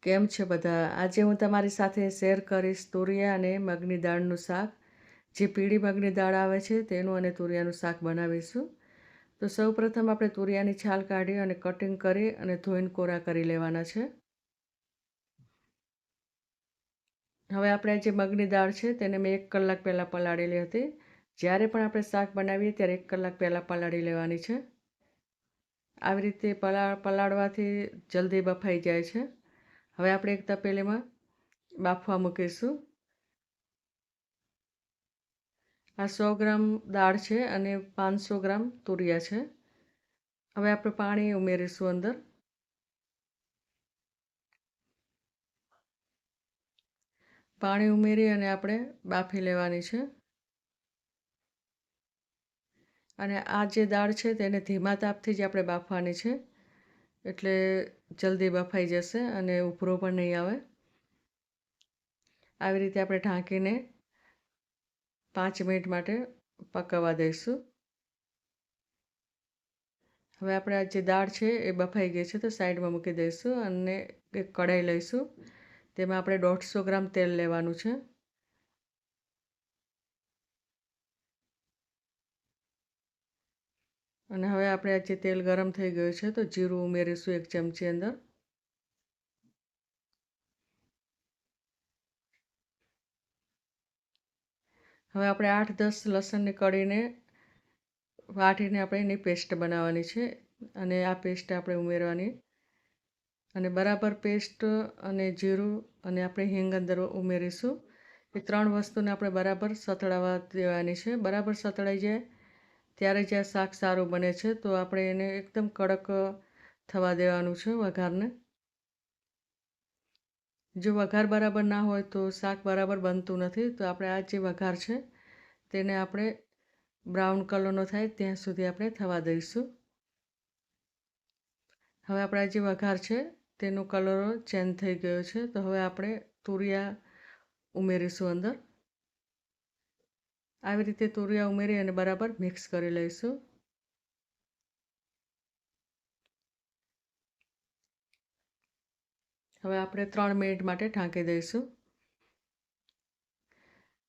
કેમ છે બધા? આજે હું તમારી સાથે શેર કરીશ તુરિયા અને મગની દાળનું શાક. જે પીળી મગની દાળ આવે છે તેનું અને તુરિયાનું શાક બનાવીશું. તો સૌપ્રથમ આપણે તુરિયાની છાલ કાઢી અને કટિંગ કરી અને ધોઈને કોરા કરી લેવાના છે. હવે આપણે જે મગની દાળ છે તેને મેં 1 કલાક પહેલાં પલાળેલી હતી. જ્યારે પણ આપણે શાક બનાવીએ ત્યારે 1 કલાક પહેલાં પલાળી લેવાની છે. આવી રીતે પલાળવાથી જલ્દી બફાઈ જાય છે. હવે આપણે એક તપેલીમાં બાફવા મૂકીશું. આ 100 ગ્રામ દાળ છે અને 500 ગ્રામ તુરિયા છે. હવે આપણે પાણી ઉમેરીશું અંદર. પાણી ઉમેરી અને આપણે બાફી લેવાની છે. અને આ જે દાળ છે તેને ધીમા તાપથી જ આપણે બાફવાની છે, એટલે જલ્દી બફાઈ જશે અને ઉભરો પણ નહીં આવે. આવી રીતે આપણે ઢાંકીને 5 મિનિટ માટે પકાવવા દઈશું. હવે આપણે આ જે દાળ છે એ બફાઈ ગઈ છે તો સાઈડમાં મૂકી દઈશું અને એક કઢાઈ લઈશું. તેમાં આપણે 150 ગ્રામ તેલ લેવાનું છે. અને હવે આપણે આ જે તેલ ગરમ થઈ ગયું છે તો જીરું ઉમેરીશું 1 ચમચી અંદર. હવે આપણે 8-10 લસણની કળીને વાટીને આપણે એની પેસ્ટ બનાવવાની છે અને આ પેસ્ટ આપણે ઉમેરવાની અને બરાબર પેસ્ટ અને જીરું અને આપણે હિંગ અંદર ઉમેરીશું. એ 3 વસ્તુને આપણે બરાબર સતળાવા દેવાની છે. બરાબર સતળાઈ જાય ત્યારે જ આ શાક સારું બને છે. તો આપણે એને એકદમ કડક થવા દેવાનું છે વઘારને. જો વઘાર બરાબર ના હોય તો શાક બરાબર બનતું નથી. તો આપણે આ જે વઘાર છે તેને આપણે બ્રાઉન કલરનો થાય ત્યાં સુધી આપણે થવા દઈશું. હવે આપણા જે વઘાર છે તેનો કલર ચેન્જ થઈ ગયો છે. તો હવે આપણે તુરિયા ઉમેરીશું અંદર. આવી રીતે તુરિયા ઉમેરી અને બરાબર મિક્સ કરી લઈશું. હવે આપણે 3 મિનિટ માટે ઢાંકી દઈશું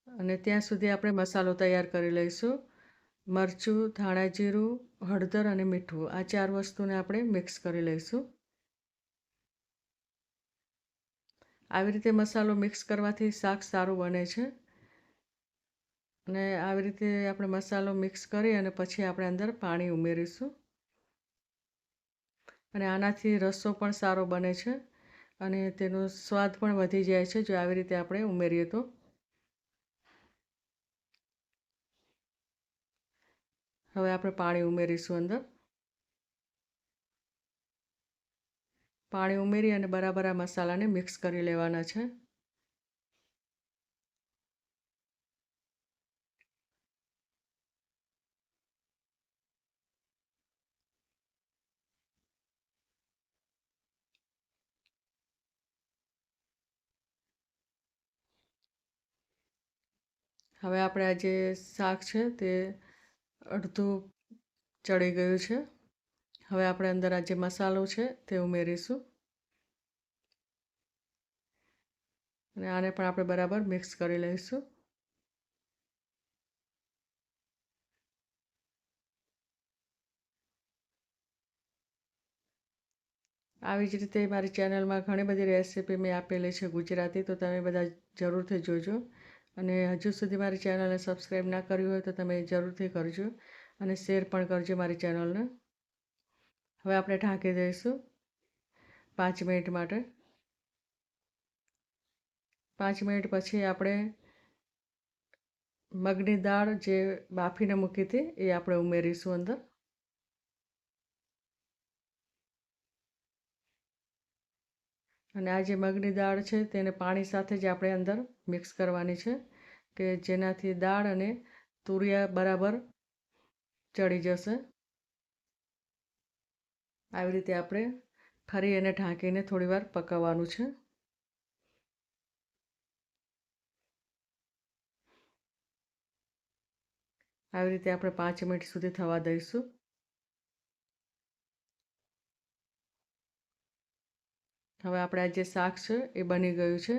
અને ત્યાં સુધી આપણે મસાલો તૈયાર કરી લઈશું. મરચું, ધાણા જીરું, હળદર અને મીઠું, આ 4 વસ્તુને આપણે મિક્સ કરી લઈશું. આવી રીતે મસાલો મિક્સ કરવાથી શાક સારું બને છે. અને આવી રીતે આપણે મસાલો મિક્સ કરી અને પછી આપણે અંદર પાણી ઉમેરીશું અને આનાથી રસો પણ સારો બને છે અને તેનો સ્વાદ પણ વધી જાય છે જો આવી રીતે આપણે ઉમેરીએ તો. હવે આપણે પાણી ઉમેરીશું અંદર. પાણી ઉમેરી અને બરાબર આ મસાલાને મિક્સ કરી લેવાના છે. હવે આપણે આ જે શાક છે તે અડધું ચડી ગયું છે. હવે આપણે અંદર આ જે મસાલો છે તે ઉમેરીશું અને આને પણ આપણે બરાબર મિક્સ કરી લઈશું. આવી જ રીતે મારી ચેનલમાં ઘણી બધી રેસીપી મેં આપેલી છે ગુજરાતી, તો તમે બધા જરૂરથી જોજો. અને હજુ સુધી મારી ચેનલને સબસ્ક્રાઈબ ના કરી હોય તો તમે જરૂરથી કરજો અને શેર પણ કરજો મારી ચેનલને. હવે આપણે ઢાંકી દઈશું 5 મિનિટ માટે. 5 મિનિટ પછી આપણે મગની દાળ જે બાફીને મૂકી હતી એ આપણે ઉમેરીશું અંદર. અને આ જે મગની દાળ છે તેને પાણી સાથે જ આપણે અંદર મિક્સ કરવાની છે કે જેનાથી દાળ અને તુરિયા બરાબર ચડી જશે. આવી રીતે આપણે ફરી એને ઢાંકીને થોડીવાર પકાવવાનું છે. આવી રીતે આપણે 5 મિનિટ સુધી થવા દઈશું. હવે આપણે આ જે શાક છે એ બની ગયું છે.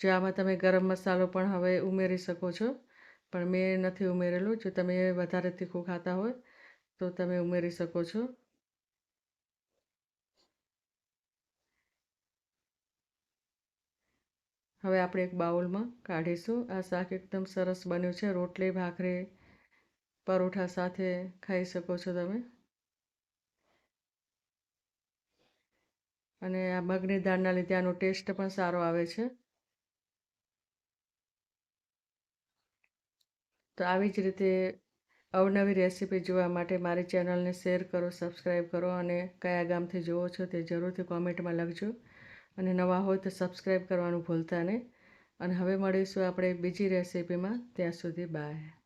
જો આમાં તમે ગરમ મસાલો પણ હવે ઉમેરી શકો છો, પણ મેં નથી ઉમેરેલું. જો તમે વધારે તીખું ખાતા હોય તો તમે ઉમેરી શકો છો. હવે આપણે એક બાઉલમાં કાઢીશું. આ શાક એકદમ સરસ બન્યું છે. રોટલી, ભાખરી, પરોઠા સાથે ખાઈ શકો છો તમે. અને આ મગની દાળના લીધે આનો ટેસ્ટ પણ સારો આવે છે. તો આવી જ રીતે અવનવી રેસીપી જોવા માટે મારી ચેનલને શેર કરો, સબસ્ક્રાઈબ કરો અને કયા ગામથી જુઓ છો તે જરૂરથી કોમેન્ટમાં લખજો. અને નવા હોય તો સબસ્ક્રાઈબ કરવાનું ભૂલતા નહીં. અને હવે મળીશું આપણે બીજી રેસીપીમાં. ત્યાં સુધી બાય.